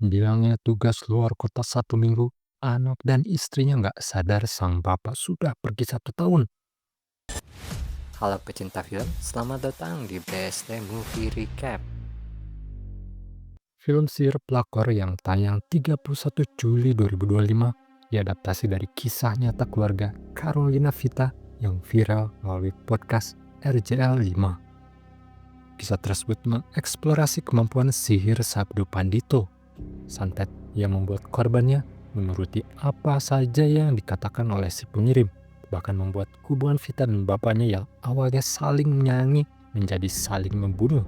Bilangnya tugas luar kota 1 minggu, anak dan istrinya nggak sadar sang bapak sudah pergi 1 tahun. Halo pecinta film, selamat datang di BSD Movie Recap. Film sihir pelakor yang tayang 31 Juli 2025 diadaptasi dari kisah nyata keluarga Carolina Vita yang viral melalui podcast RJL 5. Kisah tersebut mengeksplorasi kemampuan sihir Sabdo Pandito, santet yang membuat korbannya menuruti apa saja yang dikatakan oleh si pengirim, bahkan membuat hubungan Vita dan bapaknya yang awalnya saling menyayangi menjadi saling membunuh.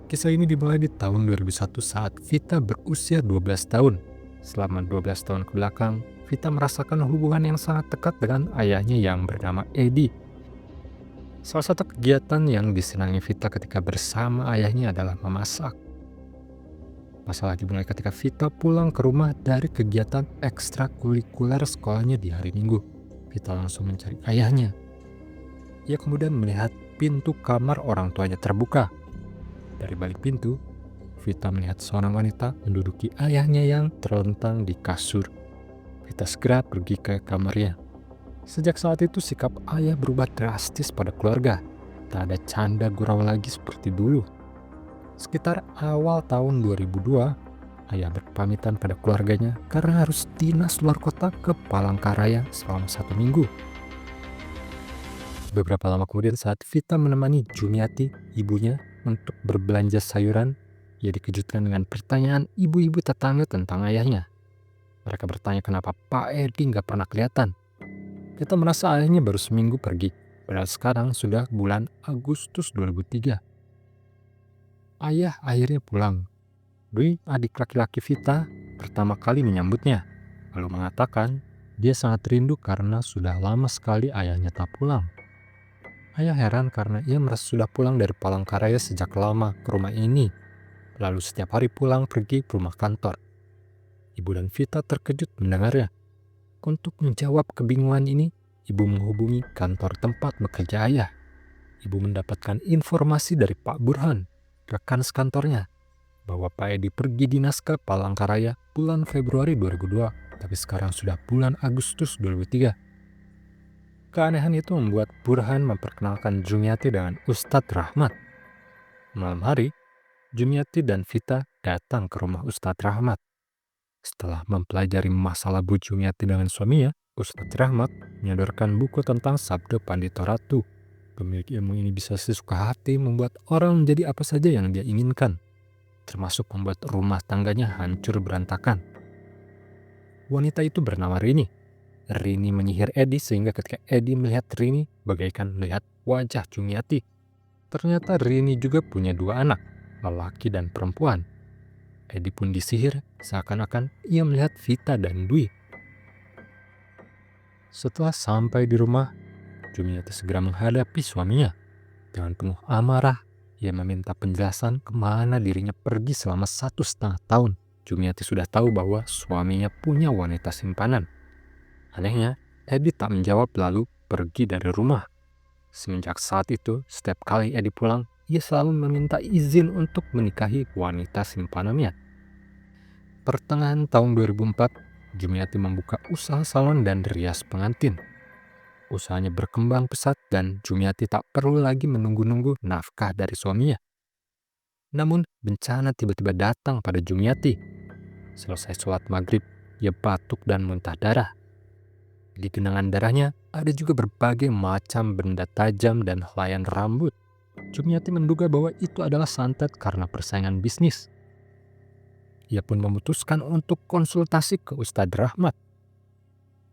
Kisah ini dimulai di tahun 2001 saat Vita berusia 12 tahun. Selama 12 tahun ke belakang, Vita merasakan hubungan yang sangat dekat dengan ayahnya yang bernama Eddie. Salah satu kegiatan yang disenangi Vita ketika bersama ayahnya adalah memasak. Masalah dimulai ketika Vita pulang ke rumah dari kegiatan ekstrakurikuler sekolahnya di hari Minggu. Vita langsung mencari ayahnya. Ia kemudian melihat pintu kamar orang tuanya terbuka. Dari balik pintu, Vita melihat seorang wanita menduduki ayahnya yang terlentang di kasur. Vita segera pergi ke kamarnya. Sejak saat itu sikap ayah berubah drastis pada keluarga. Tak ada canda gurau lagi seperti dulu. Sekitar awal tahun 2002, ayah berpamitan pada keluarganya karena harus dinas luar kota ke Palangkaraya selama 1 minggu. Beberapa lama kemudian saat Vita menemani Jumiati, ibunya, untuk berbelanja sayuran, ia dikejutkan dengan pertanyaan ibu-ibu tetangga tentang ayahnya. Mereka bertanya kenapa Pak Edi nggak pernah kelihatan. Kita merasa ayahnya baru seminggu pergi, padahal sekarang sudah bulan Agustus 2003. Ayah akhirnya pulang. Dwi, adik laki-laki Vita, pertama kali menyambutnya, lalu mengatakan dia sangat rindu karena sudah lama sekali ayahnya tak pulang. Ayah heran karena ia merasa sudah pulang dari Palangkaraya sejak lama ke rumah ini, lalu setiap hari pulang pergi ke rumah kantor. Ibu dan Vita terkejut mendengarnya. Untuk menjawab kebingungan ini, ibu menghubungi kantor tempat bekerja ayah. Ibu mendapatkan informasi dari Pak Burhan, rekan sekantornya, bahwa Pak Edi pergi dinas ke Palangkaraya bulan Februari 2002, tapi sekarang sudah bulan Agustus 2003. Keanehan itu membuat Burhan memperkenalkan Jumiati dengan Ustadz Rahmat. Malam hari, Jumiati dan Vita datang ke rumah Ustadz Rahmat. Setelah mempelajari masalah Bu Jumiati dengan suaminya, Ustadz Rahmat menyodorkan buku tentang Sabdo Pandito Ratu. Pemilik ilmu ini bisa sesuka hati membuat orang menjadi apa saja yang dia inginkan, termasuk membuat rumah tangganya hancur berantakan. Wanita itu bernama Rini. Rini menyihir Edi sehingga ketika Edi melihat Rini bagaikan melihat wajah Jumiati. Ternyata Rini juga punya 2 anak, lelaki dan perempuan. Edi pun disihir seakan-akan ia melihat Vita dan Dwi. Setelah sampai di rumah, Jumiati segera menghadapi suaminya. Dengan penuh amarah, ia meminta penjelasan kemana dirinya pergi selama 1,5 tahun. Jumiati sudah tahu bahwa suaminya punya wanita simpanan. Anehnya, Edi tak menjawab lalu pergi dari rumah. Semenjak saat itu, setiap kali Edi pulang, ia selalu meminta izin untuk menikahi wanita simpanannya. Pertengahan tahun 2004, Jumiati membuka usaha salon dan rias pengantin. Usahanya berkembang pesat dan Jumiati tak perlu lagi menunggu-nunggu nafkah dari suaminya. Namun, bencana tiba-tiba datang pada Jumiati. Selesai sholat maghrib, ia batuk dan muntah darah. Di genangan darahnya ada juga berbagai macam benda tajam dan helaian rambut. Jumiati menduga bahwa itu adalah santet karena persaingan bisnis. Ia pun memutuskan untuk konsultasi ke Ustadz Rahmat.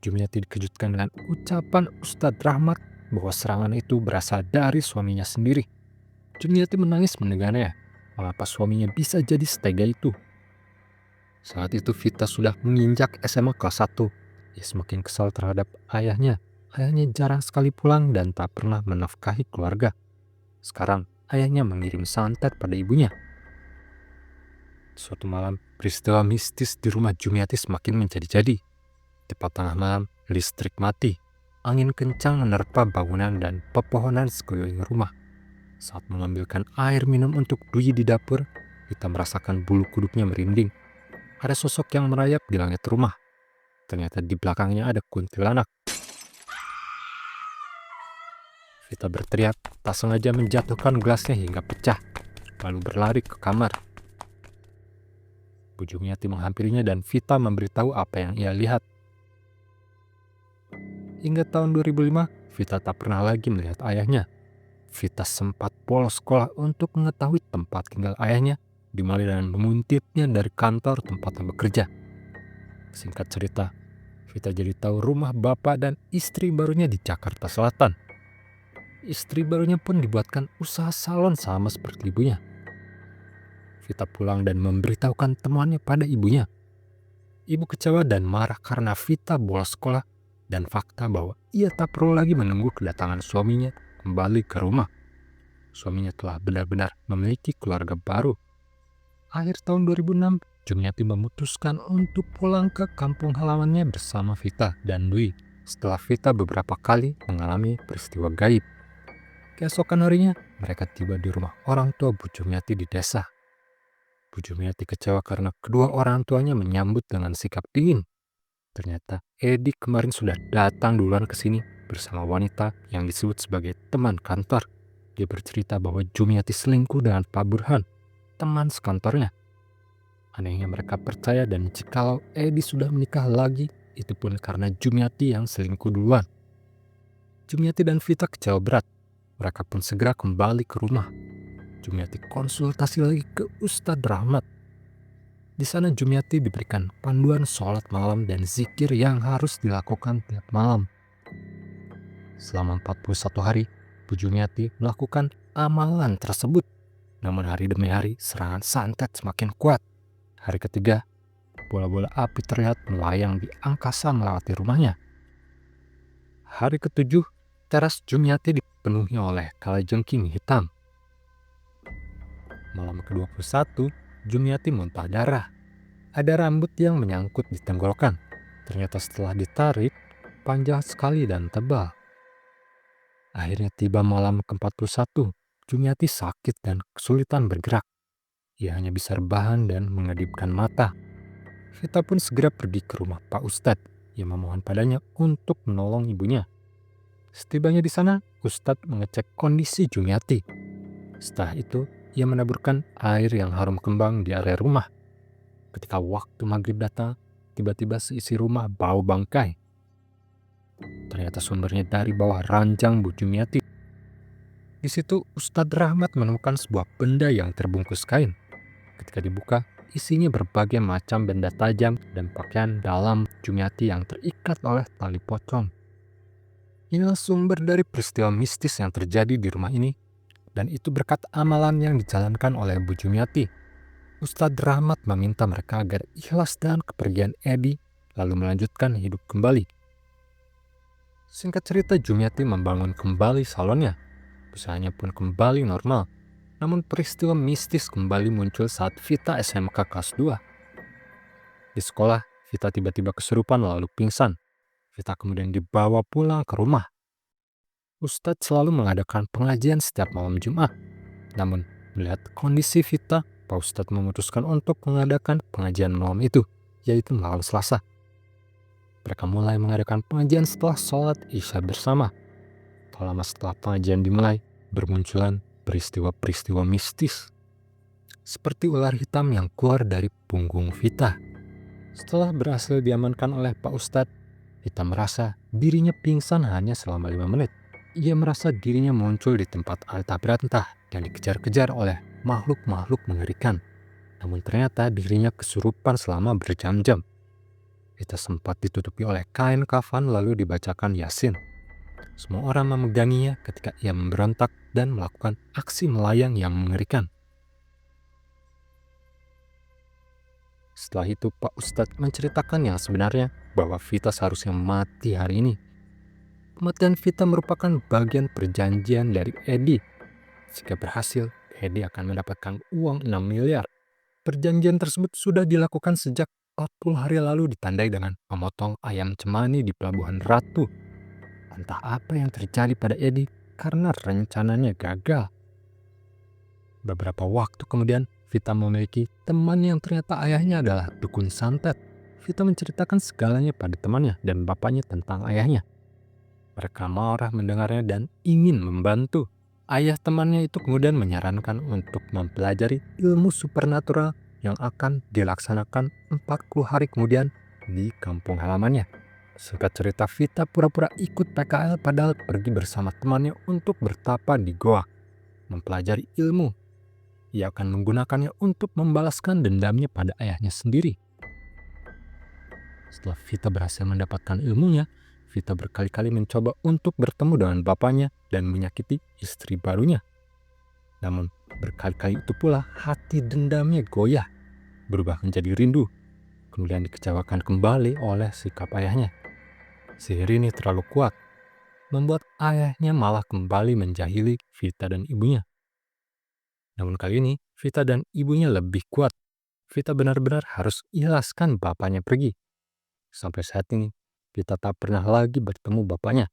Jumiati dikejutkan dengan ucapan Ustadz Rahmat bahwa serangan itu berasal dari suaminya sendiri. Jumiati menangis mendengarnya. Mengapa suaminya bisa jadi setega itu? Saat itu Vita sudah menginjak SMA kelas 1. Ia semakin kesal terhadap ayahnya. Ayahnya jarang sekali pulang dan tak pernah menafkahi keluarga. Sekarang ayahnya mengirim santet pada ibunya. Suatu malam, peristiwa mistis di rumah Jumiati semakin menjadi-jadi. Tepat tengah malam, listrik mati. Angin kencang menerpa bangunan dan pepohonan sekeliling rumah. Saat mengambilkan air minum untuk Dwi di dapur, Vita merasakan bulu kuduknya merinding. Ada sosok yang merayap di langit rumah. Ternyata di belakangnya ada kuntilanak. Vita berteriak, tak sengaja menjatuhkan gelasnya hingga pecah, lalu berlari ke kamar. Bu Jumiati menghampirinya dan Vita memberitahu apa yang ia lihat. Hingga tahun 2005, Vita tak pernah lagi melihat ayahnya. Vita sempat bolos sekolah untuk mengetahui tempat tinggal ayahnya, dimulai dengan menguntitnya dari kantor tempatnya bekerja. Singkat cerita, Vita jadi tahu rumah bapak dan istri barunya di Jakarta Selatan. Istri barunya pun dibuatkan usaha salon sama seperti ibunya. Vita pulang dan memberitahukan temuannya pada ibunya. Ibu kecewa dan marah karena Vita bolos sekolah dan fakta bahwa ia tak perlu lagi menunggu kedatangan suaminya kembali ke rumah. Suaminya telah benar-benar memiliki keluarga baru. Akhir tahun 2006, Jumiati memutuskan untuk pulang ke kampung halamannya bersama Vita dan Dwi setelah Vita beberapa kali mengalami peristiwa gaib. Keesokan harinya, mereka tiba di rumah orang tua Bu Jumiati di desa. Bu Jumiati kecewa karena kedua orang tuanya menyambut dengan sikap dingin. Ternyata Edi kemarin sudah datang duluan ke sini bersama wanita yang disebut sebagai teman kantor. Dia bercerita bahwa Jumiati selingkuh dengan Pak Burhan, teman sekantornya. Anehnya mereka percaya dan jikalau Edi sudah menikah lagi, itu pun karena Jumiati yang selingkuh duluan. Jumiati dan Vita kecewa berat. Mereka pun segera kembali ke rumah. Jumiati konsultasi lagi ke Ustadz Rahmat. Di sana Jumiati diberikan panduan sholat malam dan zikir yang harus dilakukan tiap malam. Selama 41 hari, Bu Jumiati melakukan amalan tersebut. Namun hari demi hari serangan santet semakin kuat. Hari ketiga, bola-bola api terlihat melayang di angkasa melewati rumahnya. Hari ketujuh, teras Jumiati dipenuhi oleh kalajengking hitam. Malam ke-21, Jumiati muntah darah. Ada rambut yang menyangkut di tenggorokan. Ternyata setelah ditarik, panjang sekali dan tebal. Akhirnya tiba malam ke-41, Jumiati sakit dan kesulitan bergerak. Ia hanya bisa rebahan dan mengedipkan mata. Vita pun segera pergi ke rumah Pak Ustadz yang memohon padanya untuk menolong ibunya. Setibanya di sana, Ustadz mengecek kondisi Jumiati. Setelah itu, ia menaburkan air yang harum kembang di area rumah. Ketika waktu maghrib datang, tiba-tiba seisi rumah bau bangkai. Ternyata sumbernya dari bawah ranjang Bu Jumiati. Di situ Ustadz Rahmat menemukan sebuah benda yang terbungkus kain. Ketika dibuka, isinya berbagai macam benda tajam dan pakaian dalam Jumiati yang terikat oleh tali pocong. Inilah sumber dari peristiwa mistis yang terjadi di rumah ini, dan itu berkat amalan yang dijalankan oleh Bu Jumiati. Ustadz Rahmat meminta mereka agar ikhlas dengan kepergian Edi, lalu melanjutkan hidup kembali. Singkat cerita, Jumiati membangun kembali salonnya. Usahanya pun kembali normal. Namun peristiwa mistis kembali muncul saat Vita SMK kelas 2. Di sekolah, Vita tiba-tiba kesurupan lalu pingsan. Vita kemudian dibawa pulang ke rumah. Ustadz selalu mengadakan pengajian setiap malam Jumat. Namun, melihat kondisi Vita, Pak Ustadz memutuskan untuk mengadakan pengajian malam itu, yaitu malam Selasa. Mereka mulai mengadakan pengajian setelah sholat Isya bersama. Tak lama setelah pengajian dimulai, bermunculan peristiwa-peristiwa mistis. Seperti ular hitam yang keluar dari punggung Vita. Setelah berhasil diamankan oleh Pak Ustadz, Vita merasa dirinya pingsan hanya selama 5 menit. Ia merasa dirinya muncul di tempat altah berantah dan dikejar-kejar oleh makhluk-makhluk mengerikan. Namun ternyata dirinya kesurupan selama berjam-jam. Vita sempat ditutupi oleh kain kafan lalu dibacakan Yasin. Semua orang memeganginya ketika ia memberontak dan melakukan aksi melayang yang mengerikan. Setelah itu Pak Ustadz menceritakan yang sebenarnya bahwa Vita seharusnya mati hari ini. Kematian Vita merupakan bagian perjanjian dari Edi. Jika berhasil, Edi akan mendapatkan uang 6 miliar. Perjanjian tersebut sudah dilakukan sejak 40 hari lalu ditandai dengan memotong ayam cemani di Pelabuhan Ratu. Entah apa yang terjadi pada Edi karena rencananya gagal. Beberapa waktu kemudian, Vita memiliki teman yang ternyata ayahnya adalah dukun santet. Vita menceritakan segalanya pada temannya dan bapaknya tentang ayahnya. Mereka marah mendengarnya dan ingin membantu. Ayah temannya itu kemudian menyarankan untuk mempelajari ilmu supernatural yang akan dilaksanakan 40 hari kemudian di kampung halamannya. Singkat cerita, Vita pura-pura ikut PKL padahal pergi bersama temannya untuk bertapa di goa, mempelajari ilmu. Ia akan menggunakannya untuk membalaskan dendamnya pada ayahnya sendiri. Setelah Vita berhasil mendapatkan ilmunya, Vita berkali-kali mencoba untuk bertemu dengan bapaknya dan menyakiti istri barunya. Namun, berkali-kali itu pula hati dendamnya goyah, berubah menjadi rindu, kemudian dikecewakan kembali oleh sikap ayahnya. Sihir ini terlalu kuat, membuat ayahnya malah kembali menjahili Vita dan ibunya. Namun kali ini, Vita dan ibunya lebih kuat. Vita benar-benar harus ikhlaskan bapaknya pergi. Sampai saat ini, Vita tak pernah lagi bertemu bapaknya.